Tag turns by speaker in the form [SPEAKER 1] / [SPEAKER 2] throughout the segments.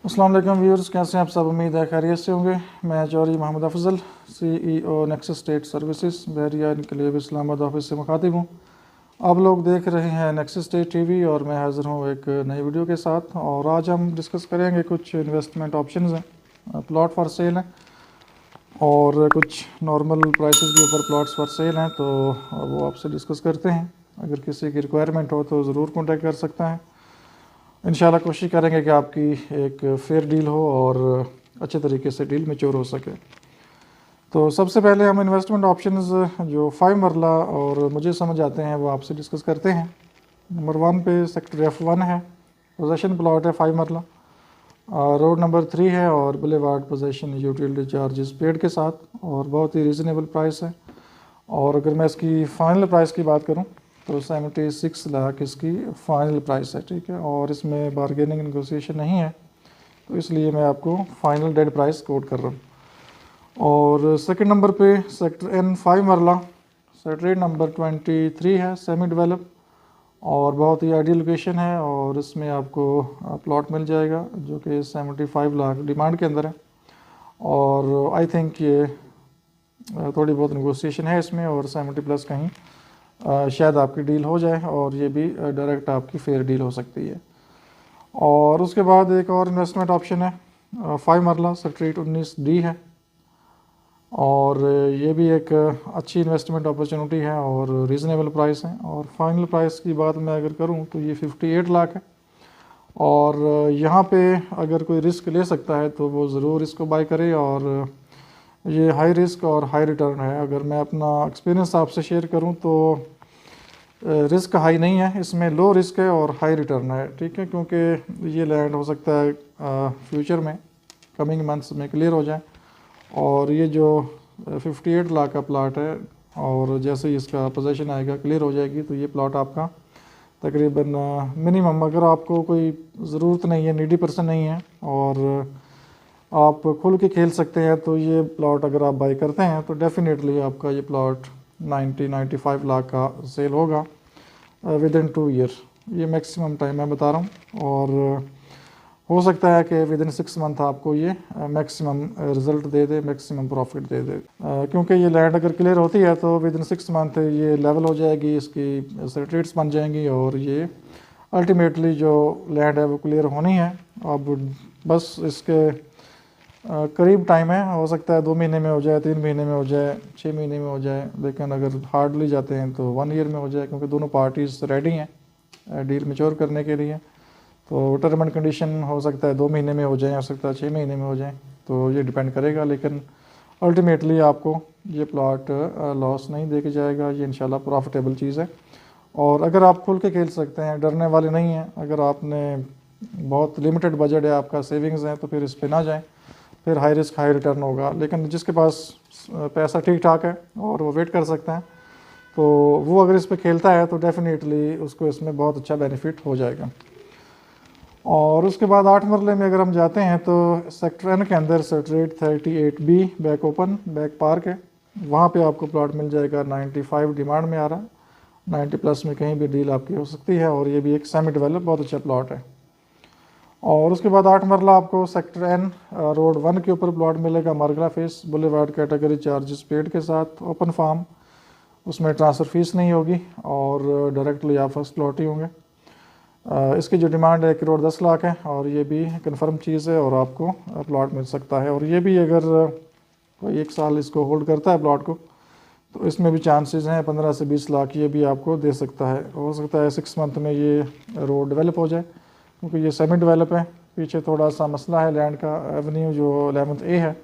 [SPEAKER 1] अस्सलाम वालेकुम व्यूअर्स, कैसे हैं आप सब। उम्मीद है खैरियत से होंगे। मैं Chaudhary Mohammad Afzal, CEO Nexus State Services Bahria Enclave Islamabad office से मुखातिब हूँ। आप लोग देख रहे हैं नेक्सस स्टेट टीवी और मैं हाज़िर हूँ एक नई वीडियो के साथ। और आज हम डिस्कस करेंगे कुछ इन्वेस्टमेंट ऑप्शंस हैं, प्लॉट फॉर सेल हैं और कुछ नॉर्मल प्राइसेस के ऊपर प्लॉट्स फॉर सेल हैं, तो वो आपसे डिस्कस करते हैं। अगर किसी की रिक्वायरमेंट हो तो ज़रूर कॉन्टेक्ट कर सकता है। इंशाल्लाह कोशिश करेंगे कि आपकी एक फेयर डील हो और अच्छे तरीके से डील मैच्योर हो सके। तो सबसे पहले हम इन्वेस्टमेंट ऑप्शंस जो 5 मरला और मुझे समझ आते हैं वो आपसे डिस्कस करते हैं। नंबर 1 पे सेक्टर F1 है, पोजेशन प्लॉट है 5 मरला, रोड नंबर 3 है और boulevard possession utility charges paid के साथ और बहुत ही रीज़नेबल प्राइस है। और अगर मैं इसकी फ़ाइनल प्राइस की बात करूं तो 76 लाख इसकी फ़ाइनल प्राइस है, ठीक है। और इसमें बारगेनिंग नेगोशिएशन नहीं है, तो इसलिए मैं आपको फ़ाइनल डेड प्राइस कोट कर रहा हूँ। और सेकंड नंबर पे सेक्टर N 5 मरला, सेक्टर नंबर 23 है, सेमी डेवलप और बहुत ही आइडियल लोकेशन है। और इसमें आपको प्लॉट मिल जाएगा जो कि 75 लाख डिमांड के अंदर है। और आई थिंक ये थोड़ी बहुत नेगोशिएशन है इसमें और 70+ कहीं शायद आपकी डील हो जाए और ये भी डायरेक्ट आपकी फेयर डील हो सकती है। और उसके बाद एक और इन्वेस्टमेंट ऑप्शन है 5 मरला, स्ट्रीट 19D है और ये भी एक अच्छी इन्वेस्टमेंट अपॉर्चुनिटी है और रीज़नेबल प्राइस है। और फाइनल प्राइस की बात मैं अगर करूं तो ये 58 लाख है। और यहाँ पे अगर कोई रिस्क ले सकता है तो वो ज़रूर इसको बाय करे। और ये हाई रिस्क और हाई रिटर्न है। अगर मैं अपना एक्सपीरियंस आपसे शेयर करूं तो रिस्क हाई नहीं है, इसमें लो रिस्क है और हाई रिटर्न है, ठीक है। क्योंकि ये लैंड हो सकता है फ्यूचर में कमिंग मंथ्स में क्लियर हो जाए। और ये जो 58 लाख का प्लाट है और जैसे ही इसका पोजीशन आएगा क्लियर हो जाएगी तो ये प्लॉट आपका तकरीबन मिनिमम, अगर आपको कोई ज़रूरत नहीं है, नीडी पर्सन नहीं है और आप खुल के खेल सकते हैं, तो ये प्लॉट अगर आप बाई करते हैं तो डेफिनेटली आपका ये प्लॉट 90-95 लाख का सेल होगा विद इन 2 ईयर। ये मैक्सिमम टाइम मैं बता रहा हूँ। और हो सकता है कि विद इन 6 मंथ आपको ये मैक्सिमम रिजल्ट दे दे, मैक्सिमम प्रॉफिट दे दे। क्योंकि ये लैंड अगर क्लियर होती है तो विद इन 6 मंथ ये लेवल हो जाएगी, इसकी स्ट्रीट्स बन जाएंगी और ये अल्टीमेटली जो लैंड है वो क्लियर होनी है। अब बस इसके करीब टाइम है, हो सकता है 2 महीने में हो जाए, 3 महीने में हो जाए, 6 महीने में हो जाए, लेकिन अगर हार्डली जाते हैं तो 1 ईयर में हो जाए, क्योंकि दोनों पार्टीज रेडी हैं डील मैच्योर करने के लिए। तो टर्म एंड कंडीशन हो सकता है 2 महीने में हो जाए, हो सकता है 6 महीने में हो जाए, तो ये डिपेंड करेगा। लेकिन अल्टीमेटली आपको ये प्लॉट लॉस नहीं दे के जाएगा, ये इंशाल्लाह प्रॉफिटेबल चीज़ है। और अगर आप खुल के खेल सकते हैं, डरने वाले नहीं हैं, अगर आपने बहुत लिमिटेड बजट है आपका, सेविंग्स हैं, तो फिर इस पर ना जाएँ, फिर हाई रिस्क हाई रिटर्न होगा। लेकिन जिसके पास पैसा ठीक ठाक है और वो वेट कर सकता है, तो वो अगर इस पे खेलता है तो डेफिनेटली उसको इसमें बहुत अच्छा बेनिफिट हो जाएगा। और उसके बाद 8 मरले में अगर हम जाते हैं तो सेक्टर N के अंदर street 38B back open back park है, वहाँ पे आपको प्लॉट मिल जाएगा। 95 डिमांड में आ रहा है, 90+ में कहीं भी डील आपकी हो सकती है। और ये भी एक सेमी डेवलप बहुत अच्छा प्लॉट है। और उसके बाद 8 मरला आपको सेक्टर N रोड 1 के ऊपर प्लॉट मिलेगा, मार्गला face, boulevard category charges paid के साथ, ओपन फार्म, उसमें ट्रांसफ़र फीस नहीं होगी और डायरेक्टली आप फर्स्ट प्लॉट ही होंगे। इसकी जो डिमांड है 1 करोड़ 10 लाख है और ये भी कंफर्म चीज़ है और आपको प्लॉट मिल सकता है। और ये भी अगर कोई 1 साल इसको होल्ड करता है प्लॉट को तो इसमें भी चांसेस हैं 15 से 20 लाख ये भी आपको दे सकता है। हो सकता है 6 मंथ में ये रोड डेवलप हो जाए, क्योंकि ये सेमी डेवलप है। पीछे थोड़ा सा मसला है लैंड का, एवेन्यू जो 11A है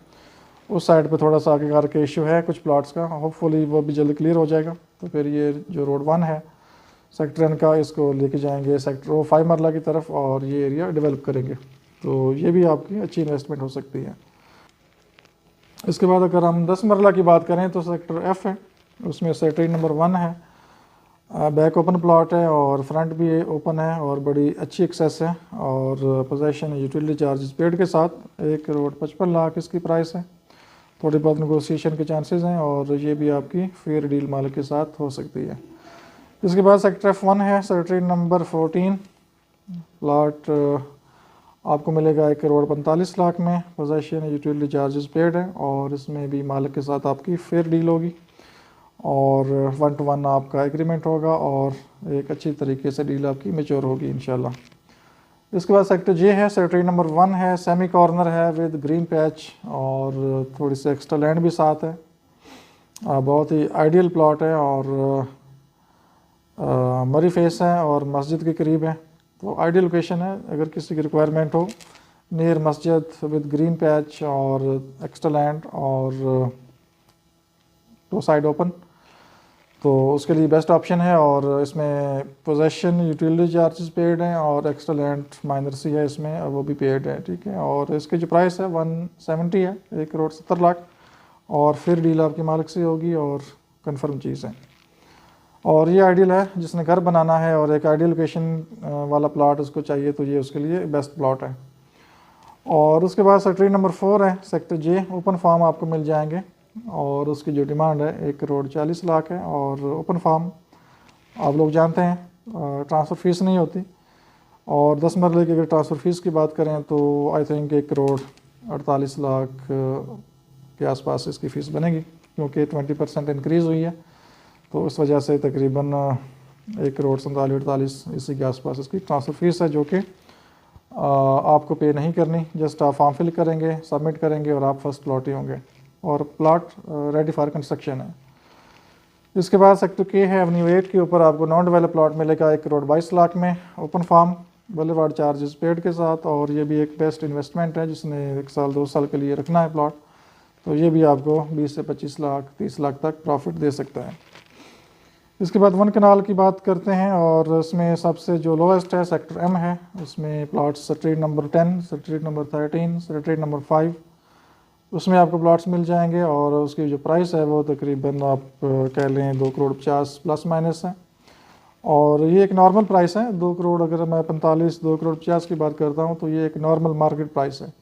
[SPEAKER 1] उस साइड पे थोड़ा सा आगे करके इशू है कुछ प्लॉट्स का, होपफुली वो भी जल्दी क्लियर हो जाएगा। तो फिर ये जो रोड 1 है सेक्टर N का, इसको लेके जाएंगे सेक्टर 5 मरला की तरफ और ये एरिया डेवलप करेंगे, तो ये भी आपकी अच्छी इन्वेस्टमेंट हो सकती है। इसके बाद अगर हम 10 मरला की बात करें तो सेक्टर F है, उसमें सेक्टर नंबर 1 है, बैक ओपन प्लॉट है और फ्रंट भी ओपन है और बड़ी अच्छी एक्सेस है और पोजेशन यूटिलिटी चार्जेस पेड के साथ 1 करोड़ 55 लाख इसकी प्राइस है। थोड़ी बहुत नेगोशिएशन के चांसेस हैं और ये भी आपकी फेयर डील मालिक के साथ हो सकती है। इसके बाद सेक्टर F1 है, सेक्टर नंबर 14, प्लॉट आपको मिलेगा 1,45,00,000 में। पोजेशन यूटिलिटी चार्जेस पेड है और इसमें भी मालिक के साथ आपकी फेयर डील होगी और 1 to 1 आपका एग्रीमेंट होगा और एक अच्छी तरीके से डील आपकी मैच्योर होगी इंशाल्लाह। इसके बाद सेक्टर जे है, सेक्टर नंबर 1 है, सेमी कॉर्नर है विद ग्रीन पैच और थोड़ी सी एक्स्ट्रा लैंड भी साथ है। बहुत ही आइडियल प्लॉट है और मरी फेस है और मस्जिद के करीब है, तो आइडियल लोकेशन है। अगर किसी की रिक्वायरमेंट हो नियर मस्जिद विद ग्रीन पैच और एक्स्ट्रा लैंड और दो साइड ओपन, तो उसके लिए बेस्ट ऑप्शन है। और इसमें पोजेशन यूटिलिटी चार्जेस पेड हैं और एक्स्ट्रा लैंड माइनर सी है इसमें, वो भी पेड है, ठीक है। और इसकी जो प्राइस है 170 है, 1,70,00,000 और फिर डील आपके मालिक से होगी और कंफर्म चीज़ है। और ये आइडियल है, जिसने घर बनाना है और एक आइडियल लोकेशन वाला प्लॉट उसको चाहिए तो ये उसके लिए बेस्ट प्लॉट है। और उसके बाद सेक्टर नंबर 4 है, सेक्टर जे, ओपन फार्म आपको मिल जाएंगे और उसकी जो डिमांड है 1,40,00,000 है। और ओपन फार्म आप लोग जानते हैं ट्रांसफ़र फीस नहीं होती और 10 मरले की अगर ट्रांसफ़र फीस की बात करें तो आई थिंक 1,48,00,000 के आसपास इसकी फ़ीस बनेगी, क्योंकि 20% इंक्रीज़ हुई है तो इस वजह से तकरीबन 1,47,48 इसी के आसपास इसकी ट्रांसफ़र फीस है, जो कि आपको पे नहीं करनी। जस्ट आप फॉर्म फिल करेंगे, सबमिट करेंगे और आप फर्स्ट प्लॉट ही होंगे और प्लॉट रेडी फॉर कंस्ट्रक्शन है। इसके बाद सेक्टर के है, एवेन्यू 8 के ऊपर आपको नॉन डेवलप प्लॉट मिलेगा 1,22,00,000 में, open farm, boulevard charges paid के साथ। और ये भी एक बेस्ट इन्वेस्टमेंट है, जिसने 1 साल 2 साल के लिए रखना है प्लॉट, तो ये भी आपको 20 से 25 लाख 30 लाख तक प्रॉफिट दे सकता है। इसके बाद 1 कनाल की बात करते हैं और इसमें सबसे जो लोएस्ट है सेक्टर एम है। उसमें plots street number 10, street number 13, street number 5, उसमें आपको प्लॉट्स मिल जाएंगे और उसकी जो प्राइस है वो तकरीबन आप कह लें 2,50,00,000 प्लस माइनस है। और ये एक नॉर्मल प्राइस है, 2 करोड़, अगर मैं 2,50,00,000 की बात करता हूँ तो ये एक नॉर्मल मार्केट प्राइस है।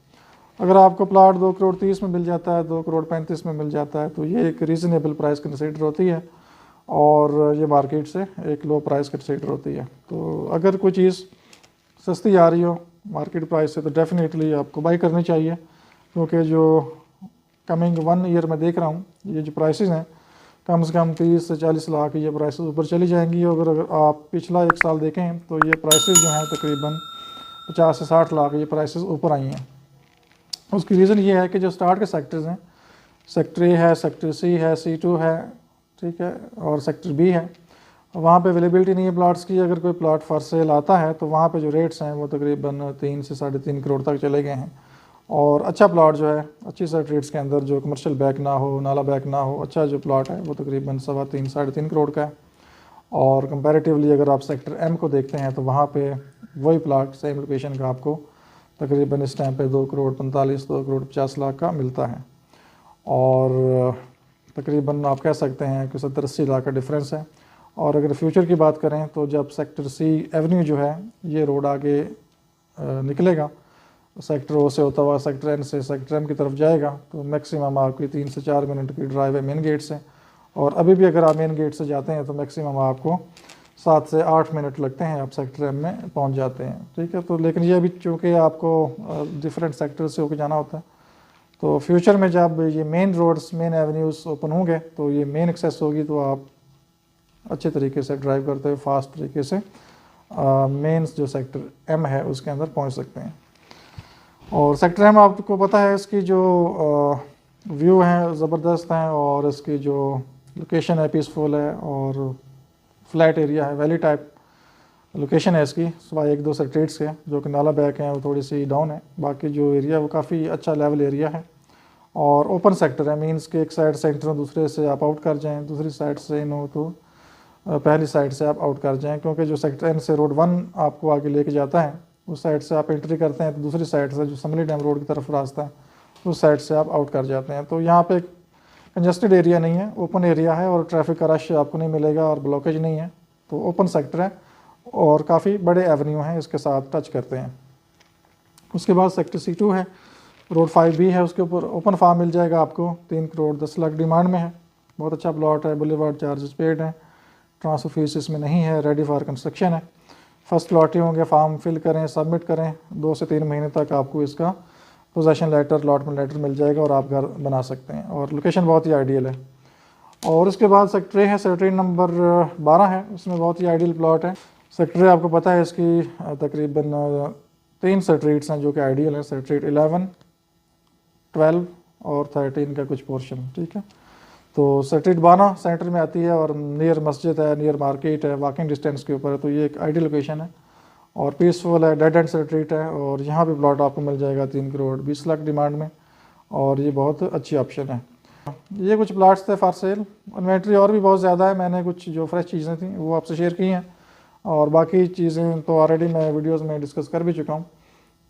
[SPEAKER 1] अगर आपको प्लॉट 2,30,00,000 में मिल जाता है, 2,35,00,000 में मिल जाता है, तो ये एक रीज़नेबल प्राइस कंसिडर होती है और ये मार्केट से एक लो प्राइस कंसिडर होती है। तो अगर कोई चीज़ सस्ती आ रही हो मार्केट प्राइस से तो डेफिनेटली आपको बाई करनी चाहिए, क्योंकि जो कमिंग 1 ईयर में देख रहा हूँ ये जो प्राइसेस हैं कम से कम 30 से 40 लाख ये प्राइसेस ऊपर चली जाएंगी। अगर आप पिछला 1 साल देखें तो ये प्राइसेस जो हैं तकरीबन 50 से 60 लाख ये प्राइसेस ऊपर आई हैं। उसकी रीज़न ये है कि जो स्टार्ट के सेक्टर्स हैं, सेक्टर ए है, सेक्टर सी है, C2 है, ठीक है, और सेक्टर बी है, वहाँ पे अवेलेबिलिटी नहीं है प्लॉट्स की। अगर कोई प्लॉट फॉर सेल आता है तो वहाँ पे जो रेट्स हैं वो तकरीबन 3 से 3.5 करोड़ तक चले गए हैं। और अच्छा प्लॉट जो है अच्छी सेट रेट्स के अंदर, जो कमर्शियल बैक ना हो, नाला बैक ना हो, अच्छा जो प्लॉट है वो तकरीबन 3.25 से 3.5 करोड़ का है। और कंपैरेटिवली अगर आप सेक्टर एम को देखते हैं तो वहाँ पे वही प्लॉट सेम लोकेशन का आपको तकरीबन इस टाइम पे 2,45,00,000 2,50,00,000 का मिलता है। और तकरीबन आप कह सकते हैं कि 70-80 लाख का डिफरेंस है। और अगर फ्यूचर की बात करें तो जब सेक्टर सी एवेन्यू जो है ये रोड आगे निकलेगा, सेक्टर ओ से होता हुआ सेक्टर एन से सेक्टर एम की तरफ जाएगा, तो मैक्सिमम आपकी 3 से 4 मिनट की ड्राइव है मेन गेट से। और अभी भी अगर आप मेन गेट से जाते हैं तो मैक्सिमम आपको 7 से 8 मिनट लगते हैं, आप सेक्टर एम में पहुंच जाते हैं, ठीक है। तो लेकिन ये अभी चूँकि आपको डिफरेंट सेक्टर से होकर जाना होता है, तो फ्यूचर में जब ये main roads, main avenues open होंगे तो ये मेन एक्सेस होगी, तो आप अच्छे तरीके से ड्राइव करते हुए फास्ट तरीके से मेन जो सेक्टर एम है उसके अंदर पहुंच सकते हैं। और सेक्टर एम आपको पता है इसकी जो व्यू हैं ज़बरदस्त हैं और इसकी जो लोकेशन है पीसफुल है और फ्लैट एरिया है, वैली टाइप लोकेशन है इसकी, सिवाय 1-2 स्ट्रीट्स के जो कि नाला बैक हैं वो थोड़ी सी डाउन है, बाकी जो एरिया है वो काफ़ी अच्छा लेवल एरिया है। और ओपन सेक्टर है, मीन्स के एक साइड से इंटर दूसरे से आप आउट कर जाएं, दूसरी साइड से इन हो तो पहली साइड से आप आउट कर जाएं, क्योंकि जो सेक्टर एन से रोड 1 आपको आगे लेके जाता है उस साइड से आप एंट्री करते हैं तो दूसरी साइड से जो समली डैम रोड की तरफ रास्ता है उस साइड से आप आउट कर जाते हैं। तो यहाँ पे कंजस्टेड एरिया नहीं है, ओपन एरिया है और ट्रैफिक का रश आपको नहीं मिलेगा और ब्लॉकेज नहीं है, तो ओपन सेक्टर है और काफ़ी बड़े एवेन्यू हैं इसके साथ टच करते हैं। उसके बाद सेक्टर C2 है, रोड 5B है, उसके ऊपर ओपन फार्म मिल जाएगा आपको, 3,10,00,000 डिमांड में है, बहुत अच्छा प्लॉट है, बुलेवार्ड चार्जेस पेड हैं, ट्रांसफर फीस इसमें नहीं है, रेडी फॉर कंस्ट्रक्शन है। फर्स्ट लॉटरी होंगे, फॉर्म फिल करें, सबमिट करें, 2 से 3 महीने तक आपको इसका पोजेसन लेटर, अलॉटमेंट लेटर मिल जाएगा और आप घर बना सकते हैं। और लोकेशन बहुत ही आइडियल है। और उसके बाद सेक्टर है, सेक्टर नंबर 12 है, उसमें बहुत ही आइडियल प्लॉट है। सेक्टर आपको पता है इसकी तकरीबन 3 स्ट्रीट्स हैं जो कि आइडियल हैं, स्ट्रीट 11, 12 और 13 का कुछ पोर्शन, ठीक है। तो स्ट्रीट 12 सेंटर में आती है और नियर मस्जिद है, नियर मार्केट है, वॉकिंग डिस्टेंस के ऊपर है, तो ये एक आइडियल लोकेशन है और पीसफुल है, डेड एंड स्ट्रीट है। और यहाँ पे प्लॉट आपको मिल जाएगा 3 करोड़ 20 लाख डिमांड में, और ये बहुत अच्छी ऑप्शन है। ये कुछ प्लाट्स थे फॉर सेल। इन्वेंट्री और भी बहुत ज़्यादा है, मैंने कुछ जो फ्रेश चीज़ें थी वो आपसे शेयर की हैं, और बाकी चीज़ें तो ऑलरेडी मैं वीडियोस में डिस्कस कर भी चुका हूँ।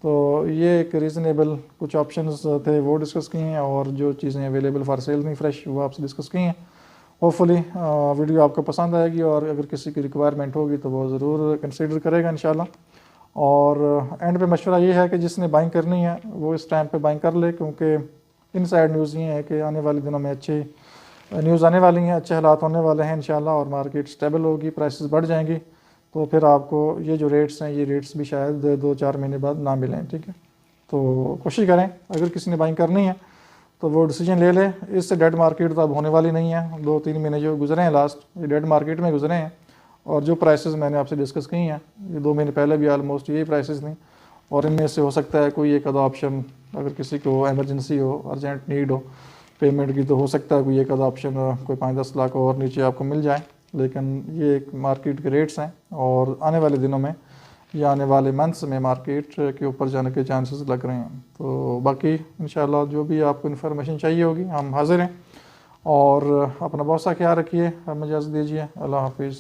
[SPEAKER 1] तो ये एक रीज़नेबल कुछ ऑप्शंस थे वो डिस्कस किए हैं, और जो चीज़ें अवेलेबल फॉर सेल थी फ्रेश वो आपसे डिस्कस की हैं। होपफुली वीडियो आपको पसंद आएगी, और अगर किसी की रिक्वायरमेंट होगी तो वो ज़रूर कंसिडर करेगा इंशाल्लाह। और एंड पे मशवरा ये है कि जिसने बाइंग करनी है वो इस टाइम पे बाइंग कर ले, क्योंकि इनसाइड न्यूज़ ये है कि आने वाले दिनों में अच्छी न्यूज़ आने वाली हैं, अच्छे हालात होने वाले हैं इंशाल्लाह, और मार्केट स्टेबल होगी, प्राइसेस बढ़ जाएंगी। तो फिर आपको ये जो रेट्स हैं, ये रेट्स भी शायद 2-4 महीने बाद ना मिलें, ठीक है। तो कोशिश करें अगर किसी ने बाइंग करनी है तो वो डिसीजन ले ले। इससे डेड मार्केट तो अब होने वाली नहीं है। 2-3 महीने जो गुजरे हैं लास्ट, ये डेड मार्केट में गुजरे हैं, और जो प्राइसेस मैंने आपसे डिस्कस की हैं ये 2 महीने पहले भी ऑलमोस्ट यही प्राइसेस थी। और इनमें से हो सकता है कोई एक आधा ऑप्शन, अगर किसी को एमरजेंसी हो, अर्जेंट नीड हो पेमेंट की, तो हो सकता है कोई एक आधा ऑप्शन कोई 5-10 लाख और नीचे आपको मिल जाए। लेकिन ये एक मार्केट के रेट्स हैं, और आने वाले दिनों में या आने वाले मंथ्स में मार्केट के ऊपर जाने के चांसेस लग रहे हैं। तो बाकी इंशाल्लाह जो भी आपको इन्फॉर्मेशन चाहिए होगी हम हाजिर हैं। और अपना बहुत सा ख्याल रखिए, हमें इजाज़त दीजिए। अल्लाह हाफिज़।